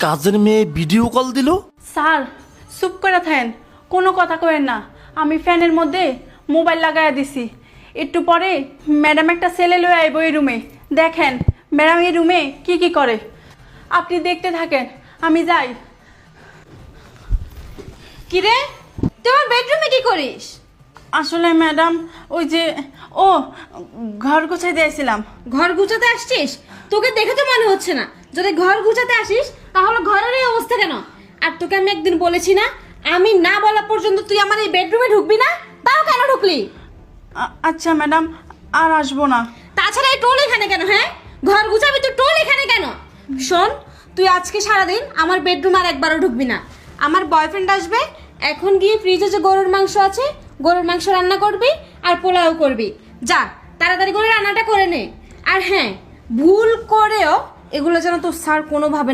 কাজের মেয়ে video call দিল। স্যার চুপ করে থাকেন, কোনো কথা কইেন না। আমি ফ্যানের মধ্যে মোবাইল লাগাইয়া দিছি। একটু পরে ম্যাডাম একটা ছেলে লয়ে আইব এই রুমে। দেখেন ম্যাডাম এই রুমে কি কি করে, আপনি দেখতে থাকেন, আমি যাই। কিরে তোমার বেডরুমে কি করিস? আসলে ম্যাডাম ওই যে ও ঘর গুছাই দিয়েছিলাম। ঘর গুছাতে আসছিস? তোকে দেখে তো মনে হচ্ছে না। যদি ঘর গুছাতে আসিস তাহলে ঘরের এই অবস্থা কেন? আর তোকে আমি একদিন বলেছি না, আমি না বলা পর্যন্ত তুই আমার এই বেডরুমে ঢুকবি না, তাও কেন ঢুকলি? আচ্ছা ম্যাডাম, আর আসবো না। তাছাড়া এই টোল এখানে কেন? হ্যাঁ, ঘর গুছাবি তো টোল এখানে কেন? শোন, তুই আজকে সারাদিন আমার বেডরুম আর একবারও ঢুকবি না। আমার বয়ফ্রেন্ড আসবে, এখন গিয়ে ফ্রিজে যে গরুর মাংস আছে, গরুর মাংস রান্না করবি আর পোলাও করবি। যা তাড়াতাড়ি করে রান্নাটা করে নে। আর হ্যাঁ, ভুল করেও এগুলো যেন তোর স্যার কোনোভাবে